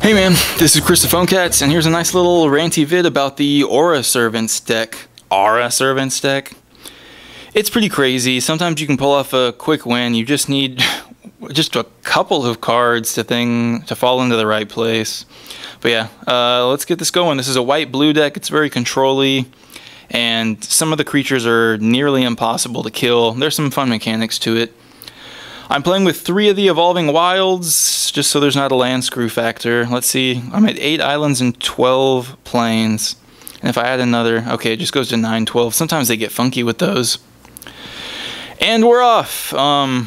Hey man, this is Chris the Phone Cats, and here's a nice little ranty vid about the Aura Servants deck. Aura Servants deck. It's pretty crazy. Sometimes you can pull off a quick win. You just need just a couple of cards to fall into the right place. But yeah, let's get this going. This is a white-blue deck. It's very control-y, and some of the creatures are nearly impossible to kill. There's some fun mechanics to it. I'm playing with 3 of the Evolving Wilds, just so there's not a land screw factor. Let's see, I'm at 8 islands and 12 plains. And if I add another, okay, it just goes to 9, 12. Sometimes they get funky with those. And we're off. I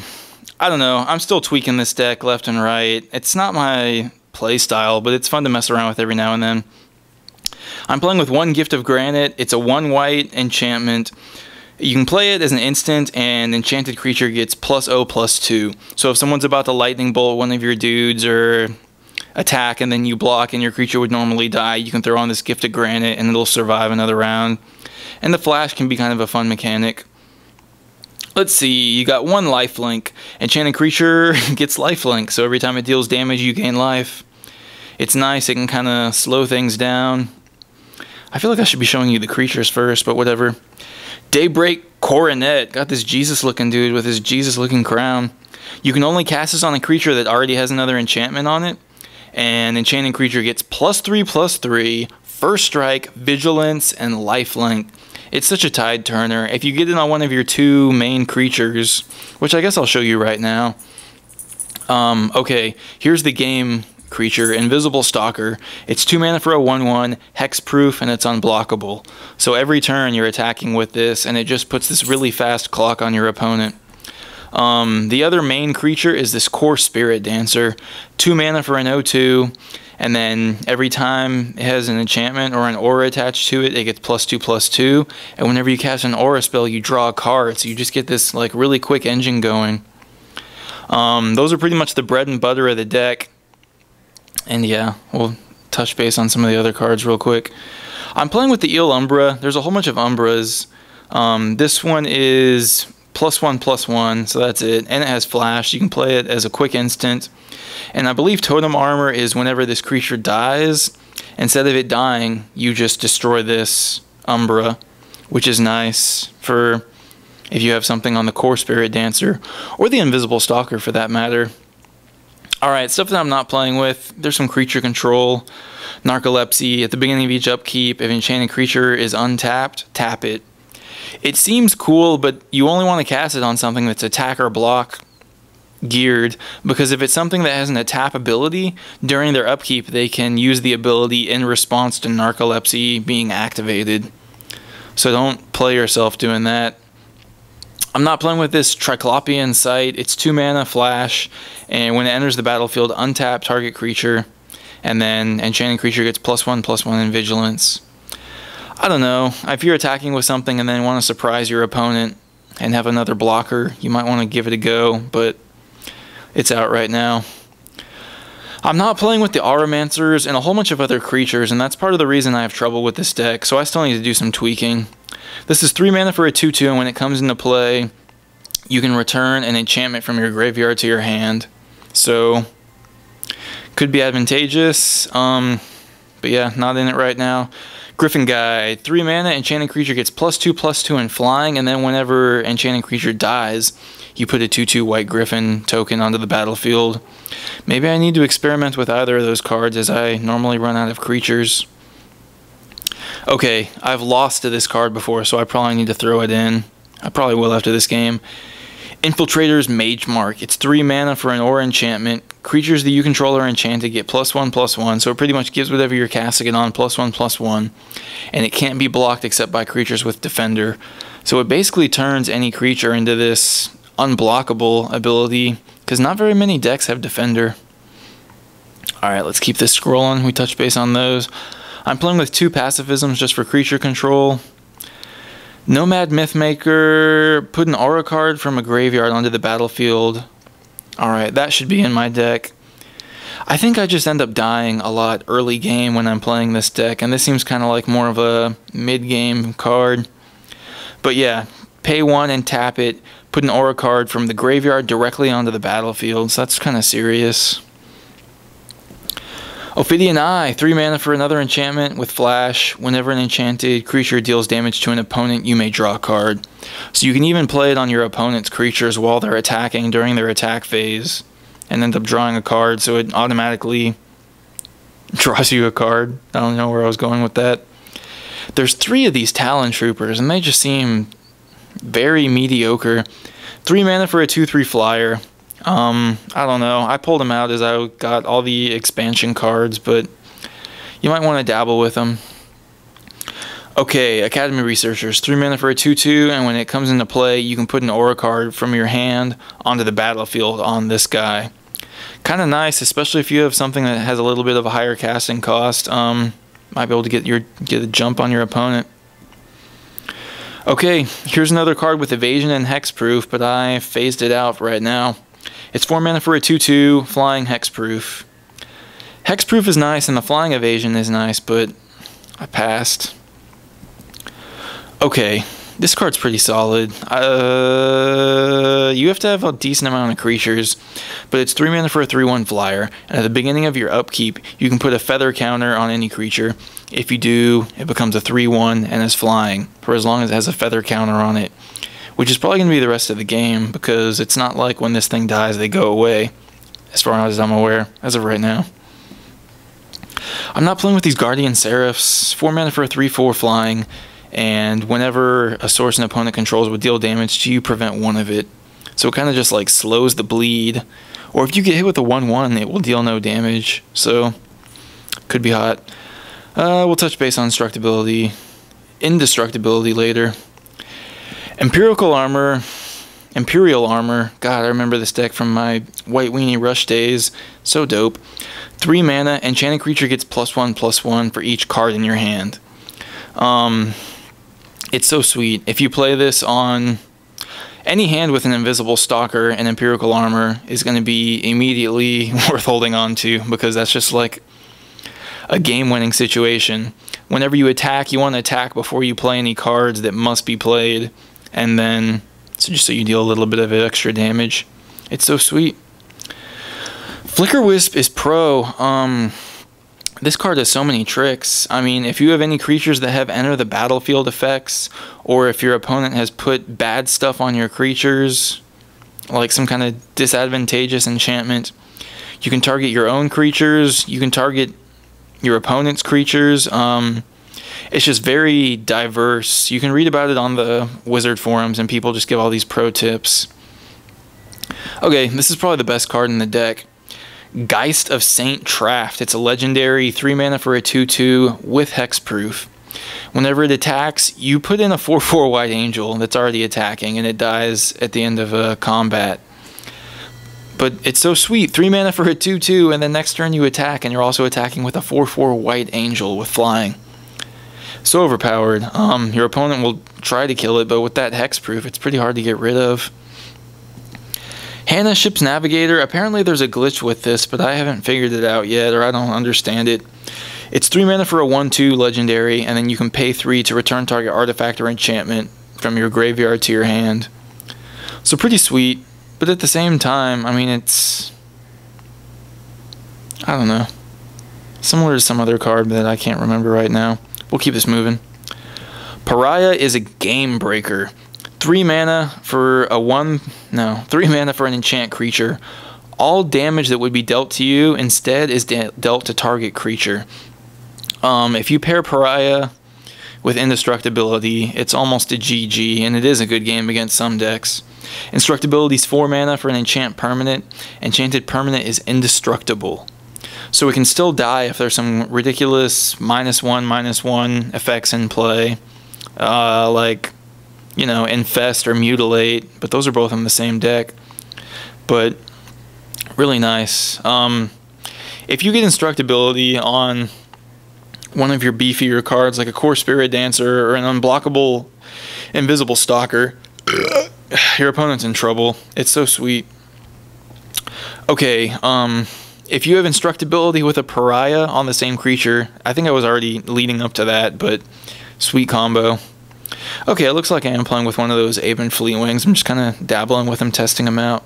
don't know, I'm still tweaking this deck left and right. It's not my play style, but it's fun to mess around with every now and then. I'm playing with 1 Gift of Granite. It's a 1 white enchantment. You can play it as an instant, and enchanted creature gets +0/+2. So if someone's about to lightning bolt one of your dudes or attack, and then you block and your creature would normally die, you can throw on this Gift of Granite and it'll survive another round. And the flash can be kind of a fun mechanic. Let's see, you got 1 lifelink. Enchanted creature gets lifelink, so every time it deals damage you gain life. It's nice, it can kind of slow things down. I feel like I should be showing you the creatures first, but whatever. Daybreak Coronet. Got this Jesus-looking dude with his Jesus-looking crown. You can only cast this on a creature that already has another enchantment on it. And enchanted creature gets +3/+3, first strike, vigilance, and lifelink. It's such a tide turner. If you get it on one of your 2 main creatures, which I guess I'll show you right now. Okay, here's the game creature, Invisible Stalker. It's 2 mana for a 1/1, hexproof, and it's unblockable. So every turn you're attacking with this, and it just puts this really fast clock on your opponent. The other main creature is this Core Spirit Dancer. 2 mana for an 0/2, and then every time it has an enchantment or an aura attached to it, it gets +2/+2. And whenever you cast an aura spell, you draw a card, so you just get this like really quick engine going. Those are pretty much the bread and butter of the deck. And yeah, we'll touch base on some of the other cards real quick. I'm playing with the Eel Umbra. There's a whole bunch of Umbras. This one is +1/+1, so that's it. And it has flash. You can play it as a quick instant. And I believe Totem Armor is whenever this creature dies, instead of it dying, you just destroy this Umbra, which is nice for if you have something on the Core Spirit Dancer, or the Invisible Stalker for that matter. Alright, stuff that I'm not playing with. There's some creature control. Narcolepsy. At the beginning of each upkeep, if an enchanted creature is untapped, tap it. It seems cool, but you only want to cast it on something that's attack or block geared, because if it's something that has an tap ability, during their upkeep they can use the ability in response to Narcolepsy being activated. So don't play yourself doing that. I'm not playing with this Triclopian Sight. It's 2 mana flash, and when it enters the battlefield, untap target creature, and then enchanted creature gets +1/+1 in vigilance. I don't know. If you're attacking with something and then want to surprise your opponent and have another blocker, you might want to give it a go, but it's out right now. I'm not playing with the Auramancers and a whole bunch of other creatures, and that's part of the reason I have trouble with this deck, so I still need to do some tweaking. This is 3 mana for a 2/2, and when it comes into play, you can return an enchantment from your graveyard to your hand. So, could be advantageous, but yeah, not in it right now. Griffin Guide, 3 mana, enchanted creature gets +2/+2 in flying, and then whenever enchanted creature dies, you put a 2/2 white griffin token onto the battlefield. Maybe I need to experiment with either of those cards, as I normally run out of creatures. Okay, I've lost to this card before, so I probably need to throw it in. I probably will after this game. Infiltrator's Mage Mark. It's 3 mana for an aura enchantment. Creatures that you control are enchanted get +1/+1, so it pretty much gives whatever you're casting it on +1/+1. And it can't be blocked except by creatures with Defender. So it basically turns any creature into this unblockable ability, because not very many decks have Defender. Alright, let's keep this scrolling. We touch base on those. I'm playing with 2 pacifisms just for creature control. Nomad Mythmaker, put an aura card from a graveyard onto the battlefield. Alright, that should be in my deck. I think I just end up dying a lot early game when I'm playing this deck, and this seems kind of like more of a mid-game card. But yeah, pay 1 and tap it, put an aura card from the graveyard directly onto the battlefield, so that's kind of serious. Ophidian Eye, 3 mana for another enchantment with flash. Whenever an enchanted creature deals damage to an opponent, you may draw a card. So you can even play it on your opponent's creatures while they're attacking during their attack phase and end up drawing a card, so it automatically draws you a card. I don't know where I was going with that. There's 3 of these Talon Troopers, and they just seem very mediocre. 3 mana for a 2/3 flyer. I don't know. I pulled them out as I got all the expansion cards, but you might want to dabble with them. Okay, Academy Researchers. 3 mana for a 2/2, and when it comes into play, you can put an aura card from your hand onto the battlefield on this guy. Kind of nice, especially if you have something that has a little bit of a higher casting cost. Might be able to get a jump on your opponent. Okay, here's another card with evasion and hexproof, but I phased it out right now. It's 4 mana for a 2/2, flying hexproof. Hexproof is nice and the flying evasion is nice, but I passed. Okay, this card's pretty solid. You have to have a decent amount of creatures, but it's 3 mana for a 3/1 flyer, and at the beginning of your upkeep, you can put a feather counter on any creature. If you do, it becomes a 3/1 and is flying, for as long as it has a feather counter on it, which is probably going to be the rest of the game, because it's not like when this thing dies, they go away, as far as I'm aware, as of right now. I'm not playing with these Guardian Seraphs. 4 mana for a 3/4 flying, and whenever a source an opponent controls would deal damage to you, prevent 1 of it. So it kind of just like slows the bleed. Or if you get hit with a 1/1, it will deal no damage. So, could be hot. We'll touch base on indestructibility later. Imperial armor. God, I remember this deck from my White Weenie Rush days. So dope. 3 mana, enchanted creature gets +1/+1 for each card in your hand. It's so sweet. If you play this on any hand with an invisible stalker, and Imperial armor is going to be immediately worth holding on to, because that's just like a game-winning situation. Whenever you attack, you want to attack before you play any cards that must be played, and then just so you deal a little bit of extra damage. It's so sweet. Flicker Wisp is pro. This card has so many tricks. I mean, if you have any creatures that have enter the battlefield effects, or if your opponent has put bad stuff on your creatures, like some kind of disadvantageous enchantment, you can target your own creatures, you can target your opponent's creatures. It's just very diverse. You can read about it on the Wizard forums, and people just give all these pro tips. Okay, this is probably the best card in the deck. Geist of Saint Traft. It's a legendary 3 mana for a 2/2 with hexproof. Whenever it attacks, you put in a 4/4 White Angel that's already attacking, and it dies at the end of combat. But it's so sweet. 3 mana for a 2/2, and then next turn you attack, and you're also attacking with a 4/4 White Angel with flying. So overpowered. Your opponent will try to kill it, but with that hexproof, it's pretty hard to get rid of. Hannah Ship's Navigator. Apparently there's a glitch with this, but I haven't figured it out yet, or I don't understand it. It's 3 mana for a 1/2 legendary, and then you can pay 3 to return target artifact or enchantment from your graveyard to your hand. So pretty sweet, but at the same time, I mean, it's, I don't know, similar to some other card that I can't remember right now. We'll keep this moving. Pariah is a game breaker. 3 mana for a 3 mana for an enchant creature. All damage that would be dealt to you instead is dealt to target creature. If you pair Pariah with Indestructibility, it's almost a GG, and it is a good game against some decks. Indestructibility is 4 mana for an enchant permanent. Enchanted permanent is indestructible. So it can still die if there's some ridiculous -1/-1 effects in play. Like, you know, Infest or Mutilate, but those are both in the same deck. But really nice. If you get Indestructibility on one of your beefier cards, like a Core Spirit Dancer or an unblockable Invisible Stalker, your opponent's in trouble. It's so sweet. Okay, if you have Indestructibility with a Pariah on the same creature, I think I was already leading up to that, but sweet combo. Okay, it looks like I am playing with one of those Aven Fleetwings. I'm just kind of dabbling with them, testing them out.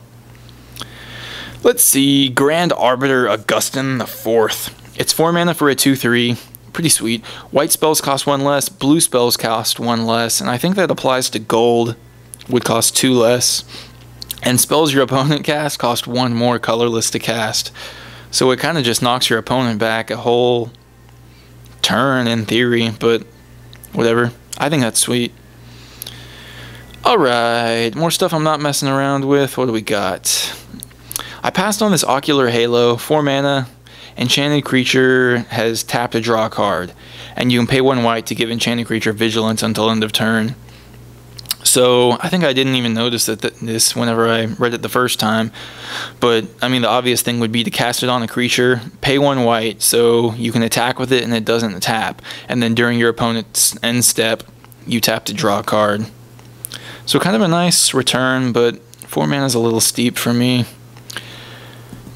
Let's see, Grand Arbiter Augustin IV. It's 4 mana for a 2/3. Pretty sweet. White spells cost 1 less, blue spells cost 1 less, and I think that applies to gold, would cost 2 less. And spells your opponent cast cost 1 more colorless to cast. So it kind of just knocks your opponent back a whole turn in theory, but whatever. I think that's sweet. Alright, more stuff I'm not messing around with. What do we got? I passed on this Ocular Halo, 4 mana. Enchanted creature has tapped to draw a card, and you can pay 1 white to give enchanted creature vigilance until end of turn. So I think I didn't even notice this whenever I read it the first time, but I mean the obvious thing would be to cast it on a creature, pay 1 white so you can attack with it and it doesn't tap, and then during your opponent's end step you tap to draw a card. So kind of a nice return, but 4 mana is a little steep for me.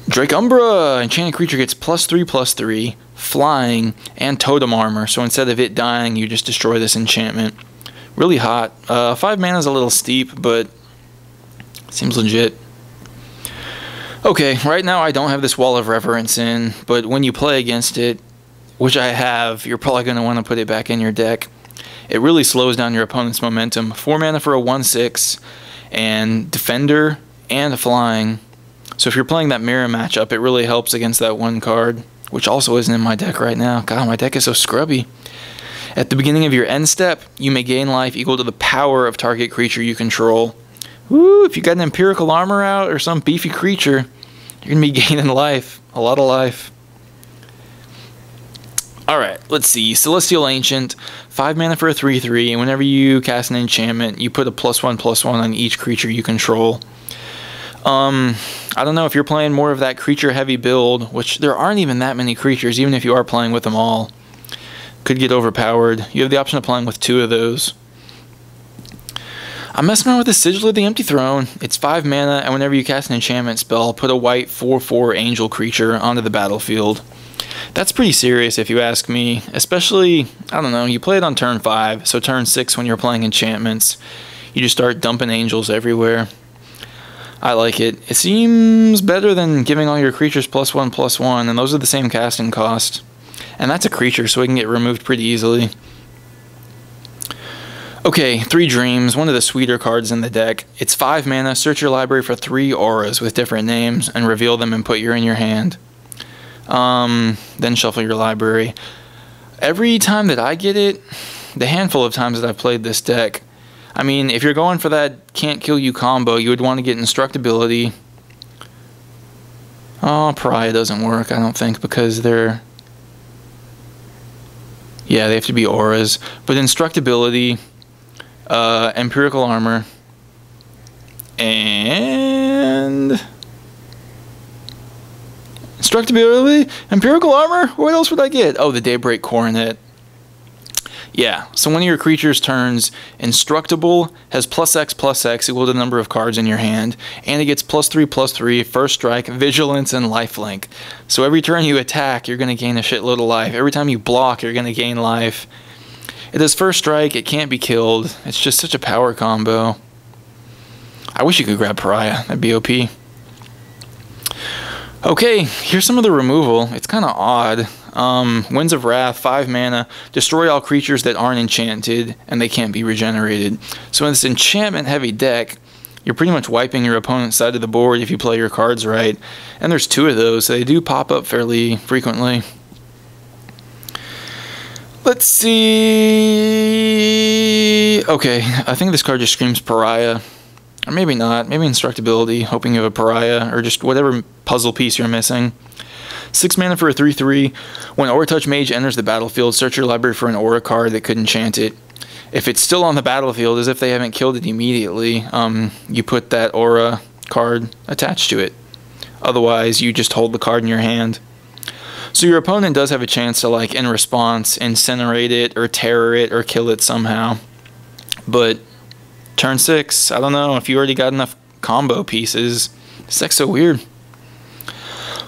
Drake Umbra! Enchanted creature gets +3/+3, flying, and totem armor. So instead of it dying, you just destroy this enchantment. Really hot. 5 mana is a little steep, but seems legit. Okay, right now I don't have this Wall of Reverence in, but when you play against it, which I have, you're probably going to want to put it back in your deck. It really slows down your opponent's momentum. 4 mana for a 1/6, and Defender, and flying. So if you're playing that mirror matchup, it really helps against that 1 card, which also isn't in my deck right now. God, my deck is so scrubby. At the beginning of your end step, you may gain life equal to the power of target creature you control. Woo, if you got an Empirical Armor out or some beefy creature, you're going to be gaining life. A lot of life. Alright, let's see. Celestial Ancient, 5 mana for a 3/3, and whenever you cast an enchantment, you put a +1/+1 on each creature you control. I don't know if you're playing more of that creature-heavy build, which there aren't even that many creatures, even if you are playing with them all. Could get overpowered. You have the option of playing with 2 of those. I'm messing around with the Sigil of the Empty Throne. It's 5 mana, and whenever you cast an enchantment spell, put a white 4/4 angel creature onto the battlefield. That's pretty serious if you ask me, especially, I don't know, you play it on turn 5, so turn 6 when you're playing enchantments, you just start dumping angels everywhere. I like it. It seems better than giving all your creatures +1/+1, and those are the same casting cost. And that's a creature, so it can get removed pretty easily. Okay, 3 Dreams, one of the sweeter cards in the deck. It's 5 mana, search your library for 3 auras with different names, and reveal them and put in your hand. Then shuffle your library. Every time that I get it, the handful of times that I've played this deck, I mean, if you're going for that can't kill you combo, you would want to get Instructability. Oh, Pariah doesn't work, I don't think, because they're... Yeah, they have to be auras. But Instructability, Empirical Armor, and... Instructability, Empirical Armor? What else would I get? Oh, the Daybreak Coronet. Yeah, so one of your creatures turns Instructable, has +X/+X equal to the number of cards in your hand, and it gets +3/+3, First Strike, Vigilance, and Lifelink. So every turn you attack, you're going to gain a shitload of life. Every time you block, you're going to gain life. It does First Strike, it can't be killed. It's just such a power combo. I wish you could grab Pariah, that'd be OP. Okay, here's some of the removal. It's kind of odd. Winds of Wrath, 5 mana, destroy all creatures that aren't enchanted, and they can't be regenerated. So in this enchantment-heavy deck, you're pretty much wiping your opponent's side of the board if you play your cards right. And there's 2 of those, so they do pop up fairly frequently. Let's see... Okay, I think this card just screams Pariah. Or maybe not, maybe Instructability, hoping you have a Pariah, or just whatever puzzle piece you're missing. 6 mana for a 3/3. When Aura Touch Mage enters the battlefield, search your library for an Aura card that could enchant it. If it's still on the battlefield, as if they haven't killed it immediately, you put that Aura card attached to it. Otherwise, you just hold the card in your hand. So your opponent does have a chance to, like, in response, incinerate it, or terror it, or kill it somehow. But turn 6, I don't know, if you already got enough combo pieces. This deck's so weird.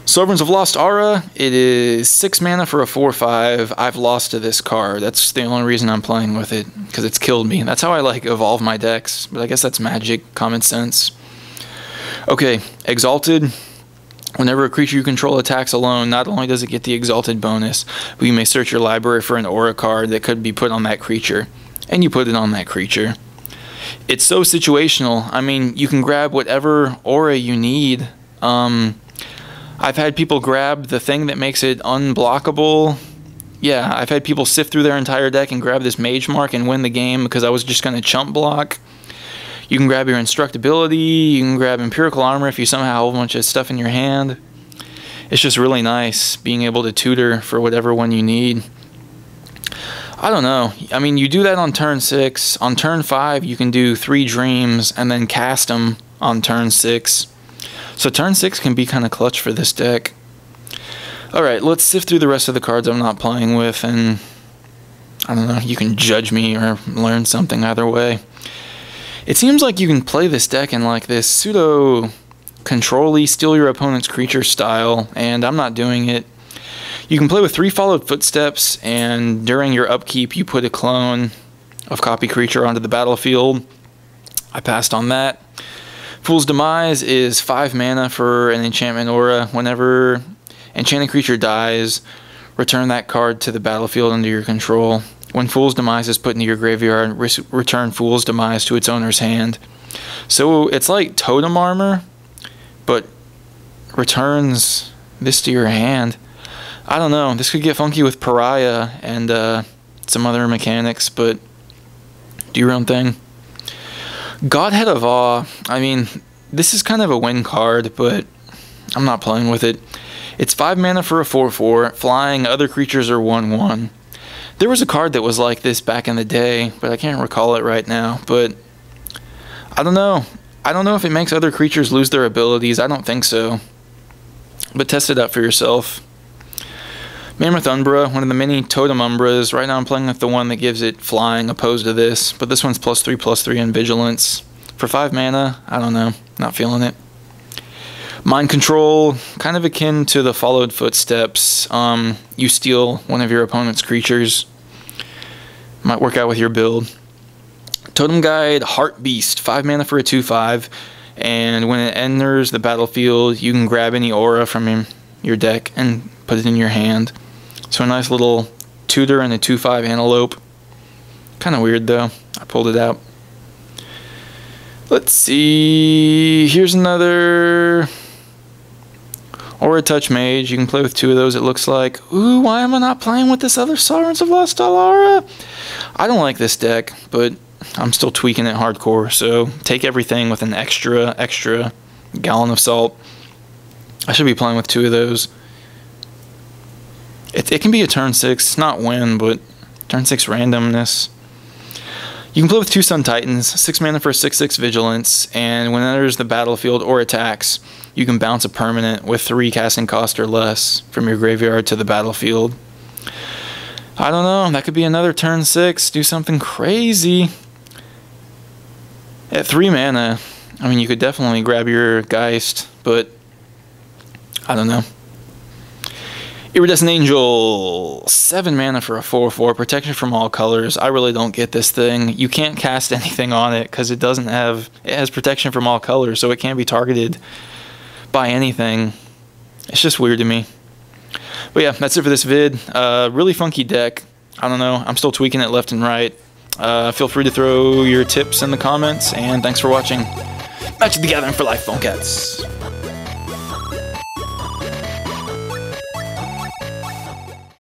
Sovereigns of Lost Aura, it is 6 mana for a 4/5. I've lost to this card. That's the only reason I'm playing with it, because it's killed me. That's how I, like, evolve my decks, but I guess that's Magic, common sense. Okay, Exalted, Whenever a creature you control attacks alone, not only does it get the Exalted bonus, but you may search your library for an aura card that could be put on that creature, and you put it on that creature. It's so situational. I mean, you can grab whatever aura you need. I've had people grab the thing that makes it unblockable. Yeah, I've had people sift through their entire deck and grab this Mage Mark and win the game because I was just going to chump block. You can grab your Instructability, you can grab Empirical Armor if you somehow have a whole bunch of stuff in your hand. It's just really nice being able to tutor for whatever one you need. I don't know. I mean, you do that on turn 6. On turn 5, you can do 3 Dreams and then cast them on turn 6. So turn 6 can be kind of clutch for this deck. Alright, let's sift through the rest of the cards I'm not playing with, and I don't know, you can judge me or learn something either way. It seems like you can play this deck in like this pseudo control-y, steal your opponent's creature style, and I'm not doing it. You can play with 3 Followed Footsteps, and during your upkeep you put a clone of copy creature onto the battlefield. I passed on that. Fool's Demise is 5 mana for an enchantment aura. Whenever enchanted creature dies, return that card to the battlefield under your control. When Fool's Demise is put into your graveyard, return Fool's Demise to its owner's hand. So it's like Totem Armor, but returns this to your hand. I don't know, this could get funky with Pariah and some other mechanics, but do your own thing. Godhead of Awe, I mean, this is kind of a win card, but I'm not playing with it. It's 5 mana for a 4/4, flying, other creatures are 1/1. There was a card that was like this back in the day, but I can't recall it right now. But I don't know. I don't know if it makes other creatures lose their abilities. I don't think so. But test it out for yourself. Mammoth Umbra, one of the many Totem Umbras. Right now I'm playing with the one that gives it flying opposed to this. But this one's +3/+3 in Vigilance. For 5 mana, I don't know. Not feeling it. Mind Control, kind of akin to the Followed Footsteps. You steal one of your opponent's creatures. Might work out with your build. Totem Guide, Heart Beast, 5 mana for a 2/5. And when it enters the battlefield, you can grab any aura from your deck and put it in your hand. So a nice little tutor and a 2/5 Antelope. Kind of weird though. I pulled it out. Let's see. Here's another Aura Touch Mage. You can play with 2 of those, it looks like. Ooh, why am I not playing with this other Sovereigns of Lost Alara? I don't like this deck, but I'm still tweaking it hardcore, so take everything with an extra gallon of salt. I should be playing with 2 of those. It can be a turn 6, not win, but turn 6 randomness. You can play with 2 Sun Titans, 6 mana for 6/6 Vigilance, and when it enters the battlefield or attacks, you can bounce a permanent with 3 casting cost or less from your graveyard to the battlefield. I don't know, that could be another turn 6, do something crazy. At 3 mana, I mean, you could definitely grab your Geist, but I don't know. Iridescent Angel, 7 mana for a 4/4, protection from all colors. I really don't get this thing. You can't cast anything on it because it has protection from all colors, so it can't be targeted by anything. It's just weird to me. But yeah, that's it for this vid. Really funky deck. I don't know. I'm still tweaking it left and right. Feel free to throw your tips in the comments, and thanks for watching. Magic the Gathering for Life, Phone Cats.